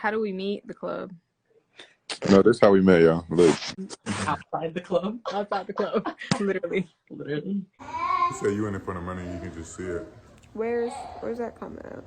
How do we meet the club? No, this how we met, y'all. Look, Outside the club. Outside the club. Literally. Literally. you say you in it for the money, you can just see it. Where's that comment at?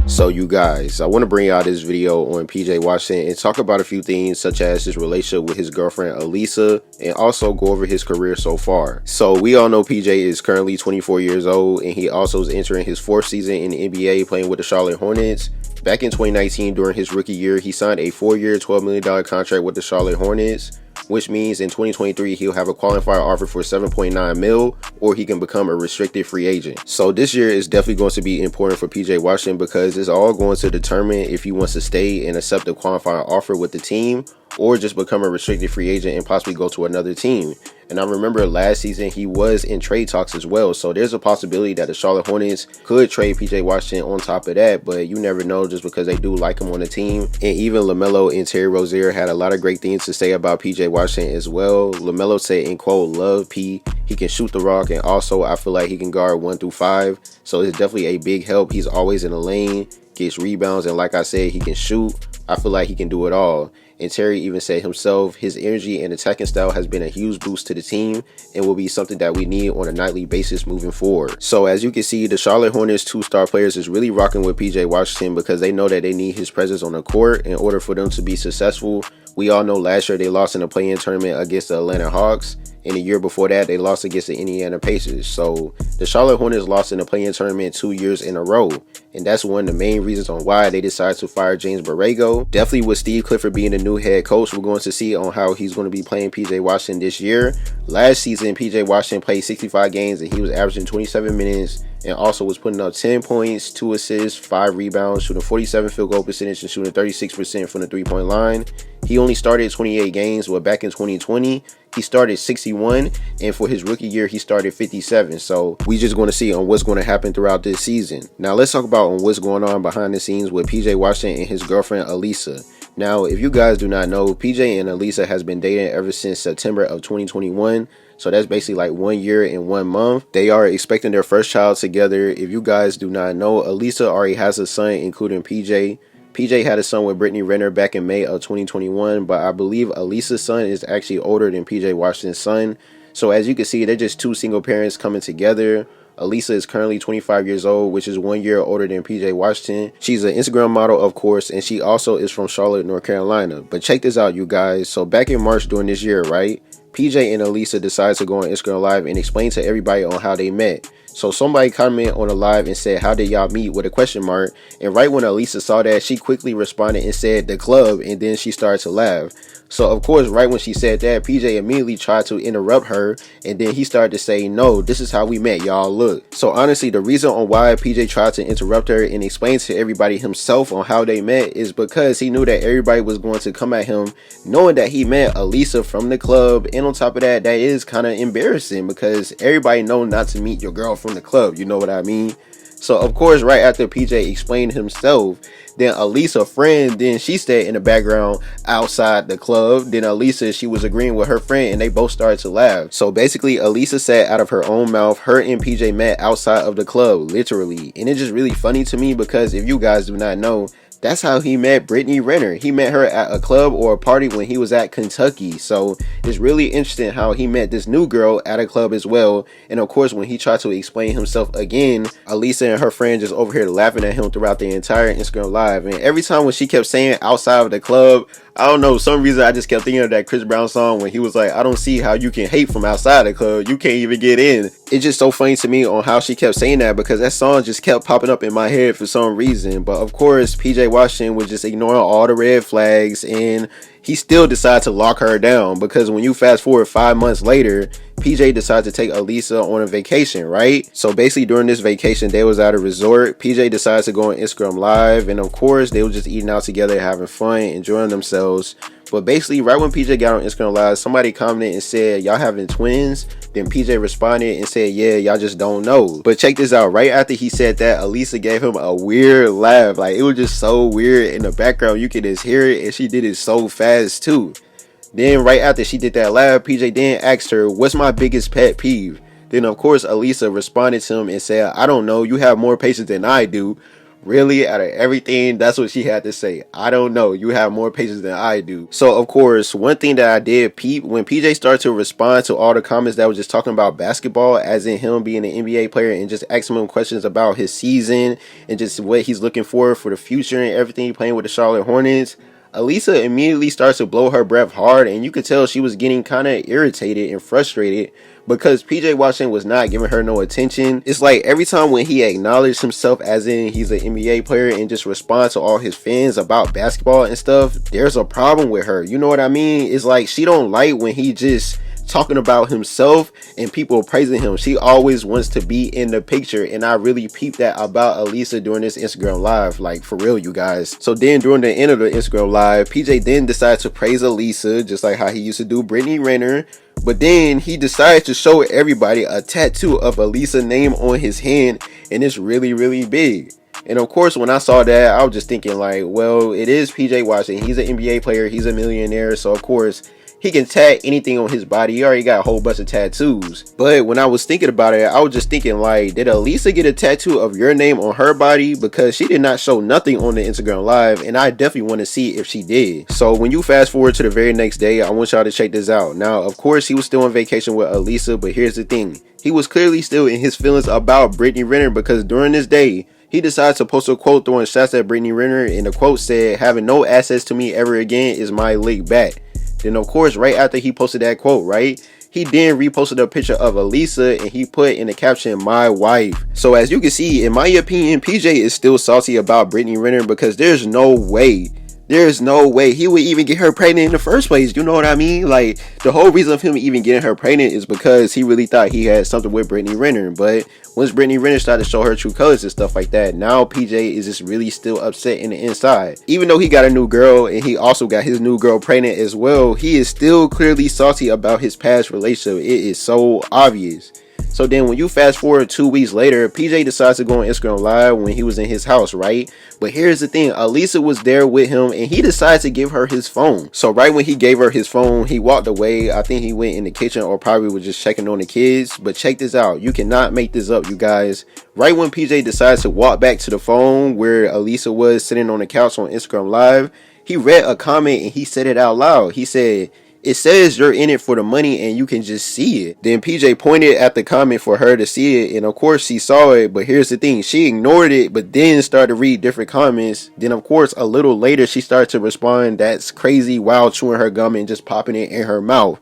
So you guys, I want to bring out this video on PJ Washington and talk about a few things such as his relationship with his girlfriend Alisah and also go over his career so far. So we all know PJ is currently 24 years old and he also is entering his 4th season in the NBA playing with the Charlotte Hornets. Back in 2019 during his rookie year, he signed a 4-year $12 million contract with the Charlotte Hornets, which means in 2023 he'll have a qualifier offer for $7.9 million, or he can become a restricted free agent. So this year is definitely going to be important for PJ Washington because it's all going to determine if he wants to stay and accept the qualifying offer with the team or just become a restricted free agent and possibly go to another team. And I remember last season he was in trade talks as well, so there's a possibility that the Charlotte Hornets could trade PJ Washington on top of that, but you never know just because they do like him on the team. And even LaMelo and Terry Rozier had a lot of great things to say about PJ Washington as well. LaMelo said, in quote, "Love P, he can shoot the rock, and also I feel like he can guard 1 through 5, so it's definitely a big help. He's always in the lane, gets rebounds, and like I said, he can shoot. I feel like he can do it all." And Terry even said himself, his energy and attacking style has been a huge boost to the team and will be something that we need on a nightly basis moving forward. So as you can see, the Charlotte Hornets 2-star players is really rocking with PJ Washington because they know that they need his presence on the court in order for them to be successful. We all know last year they lost in the play-in tournament against the Atlanta Hawks. And the year before that, they lost against the Indiana Pacers. So the Charlotte Hornets lost in the play-in tournament 2 years in a row. And that's one of the main reasons on why they decided to fire James Borrego. Definitely with Steve Clifford being the new head coach, we're going to see on how he's going to be playing PJ Washington this year. Last season, PJ Washington played 65 games and he was averaging 27 minutes and also was putting up 10 points, 2 assists, 5 rebounds, shooting 47 field goal percentage and shooting 36% from the 3-point line. He only started 28 games, but back in 2020, he started 61, and for his rookie year, he started 57. So we just going to see on what's going to happen throughout this season. Now let's talk about on what's going on behind the scenes with PJ Washington and his girlfriend Alisah. Now, if you guys do not know, PJ and Elisa has been dating ever since September of 2021. So that's basically like 1 year and 1 month. They are expecting their first child together. If you guys do not know, Elisa already has a son, including PJ. PJ had a son with Brittany Renner back in May of 2021, but I believe Alisah's son is actually older than PJ Washington's son. So as you can see, they're just 2 single parents coming together. Alisah is currently 25 years old, which is 1 year older than PJ Washington. She's an Instagram model, of course, and she also is from Charlotte, North Carolina. But check this out, you guys. So back in March during this year, right, PJ and Alisah decided to go on Instagram Live and explain to everybody on how they met. So somebody commented on the live and said, "How did y'all meet?" with a question mark. And right when Alisah saw that, she quickly responded and said, "The club," and then she started to laugh. So of course, right when she said that, PJ immediately tried to interrupt her, and then he started to say, "No, this is how we met, y'all, look." So honestly, the reason on why PJ tried to interrupt her and explain to everybody himself on how they met is because he knew that everybody was going to come at him knowing that he met Alisah from the club. And on top of that, that is kind of embarrassing because everybody knows not to meet your girl from the club, you know what I mean? So of course, right after PJ explained himself, then Alisah's friend, then she stayed in the background outside the club. Then Alisah, she was agreeing with her friend and they both started to laugh. So basically, Alisah said out of her own mouth, her and PJ met outside of the club, literally. And it's just really funny to me because if you guys do not know, that's how he met Brittany Renner. He met her at a club or a party when he was at Kentucky. So it's really interesting how he met this new girl at a club as well. And of course, when he tried to explain himself again, Alisah and her friend just over here laughing at him throughout the entire Instagram Live. And every time when she kept saying outside of the club, I don't know, for some reason I just kept thinking of that Chris Brown song when he was like, "I don't see how you can hate from outside the club. You can't even get in." It's just so funny to me on how she kept saying that because that song just kept popping up in my head for some reason. But of course, PJ Washington was just ignoring all the red flags and he still decided to lock her down because when you fast forward 5 months later, PJ decided to take Alisah on a vacation, right? So basically during this vacation, they was at a resort. PJ decided to go on Instagram Live, and of course, they were just eating out together, having fun, enjoying themselves. But basically, right when PJ got on Instagram Live, somebody commented and said, "Y'all having twins?" Then PJ responded and said, "Yeah, y'all just don't know." But check this out. Right after he said that, Alisah gave him a weird laugh. Like, it was just so weird in the background. You could just hear it, and she did it so fast too. Then right after she did that laugh, PJ then asked her, what's my biggest pet peeve? Then of course Alisah responded to him and said, I don't know, you have more patience than I do. Really, out of everything, that's what she had to say. I don't know, you have more patience than I do. So of course, one thing that I did peep, when PJ started to respond to all the comments that was just talking about basketball, as in him being an NBA player, and just asking him questions about his season and just what he's looking for the future and everything, playing with the Charlotte Hornets, Alisah immediately starts to blow her breath hard, and you could tell she was getting kind of irritated and frustrated because PJ Washington was not giving her no attention. It's like every time when he acknowledged himself as in he's an NBA player and just responds to all his fans about basketball and stuff, there's a problem with her. You know what I mean? It's like she don't like when he just talking about himself and people praising him. She always wants to be in the picture, and I really peeped that about Alisah during this Instagram live, like for real, you guys. So then during the end of the Instagram live, PJ then decided to praise Alisah just like how he used to do Brittany Renner, but then he decided to show everybody a tattoo of Alisah's name on his hand, and it's really big. And of course, when I saw that, I was just thinking like, well, it is PJ Washington. He's an NBA player. He's a millionaire. So of course, he can tag anything on his body. He already got a whole bunch of tattoos. But when I was thinking about it, I was just thinking like, did Alisah get a tattoo of your name on her body? Because she did not show nothing on the Instagram live, and I definitely want to see if she did. So when you fast forward to the very next day, I want y'all to check this out. Now, of course, he was still on vacation with Alisah, but here's the thing. He was clearly still in his feelings about Brittany Renner, because during this day, he decided to post a quote throwing shots at Brittany Renner, and the quote said, having no access to me ever again is my lick back. Then of course, right after he posted that quote, right, he then reposted a picture of Alisah, and he put in the caption, my wife. So as you can see, in my opinion, PJ is still salty about Brittany Renner, because there's no way he would even get her pregnant in the first place. You know what I mean? Like, the whole reason of him even getting her pregnant is because he really thought he had something with Brittany Renner. But once Brittany Renner started to show her true colors and stuff like that, now PJ is just really still upset in the inside. Even though he got a new girl and he also got his new girl pregnant as well, he is still clearly salty about his past relationship. It is so obvious. So then when you fast forward 2 weeks later, PJ decides to go on Instagram Live when he was in his house, right? But here's the thing, Alisah was there with him, and he decided to give her his phone. So right when he gave her his phone, he walked away. I think he went in the kitchen or probably was just checking on the kids. But check this out, you cannot make this up, you guys. Right when PJ decides to walk back to the phone where Alisah was sitting on the couch on Instagram Live, he read a comment and he said it out loud. He said, it says you're in it for the money and you can just see it. Then PJ pointed at the comment for her to see it, and of course she saw it, but here's the thing, she ignored it, but then started to read different comments. Then of course a little later she started to respond, that's crazy, while chewing her gum and just popping it in her mouth.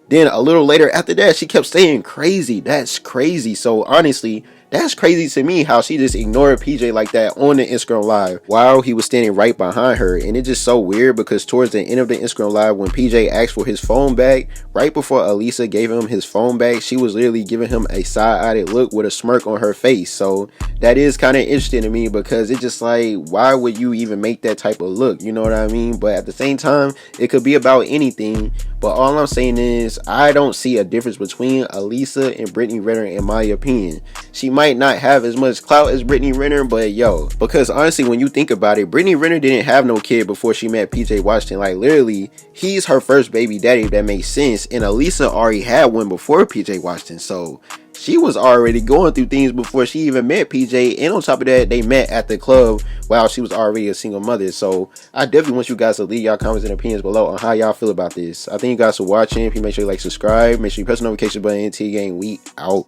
Then a little later after that, she kept saying crazy, that's crazy. So honestly, that's crazy to me how she just ignored PJ like that on the Instagram Live while he was standing right behind her. And it's just so weird because towards the end of the Instagram Live, when PJ asked for his phone back, right before Alisah gave him his phone back, she was literally giving him a side-eyed look with a smirk on her face. So that is kind of interesting to me, because it's just like, why would you even make that type of look? You know what I mean? But at the same time, it could be about anything. But all I'm saying is, I don't see a difference between Alisah and Brittany Renner in my opinion. She might not have as much clout as Brittany Renner, but yo, because honestly, when you think about it, Brittany Renner didn't have no kid before she met PJ Washington. Like literally, he's her first baby daddy, if that makes sense. And Alisah already had one before PJ Washington. So she was already going through things before she even met PJ, and on top of that, they met at the club while she was already a single mother. So I definitely want you guys to leave y'all comments and opinions below on how y'all feel about this. I thank you guys for watching. If you make sure you like, subscribe, make sure you press the notification button. T Gang, we out.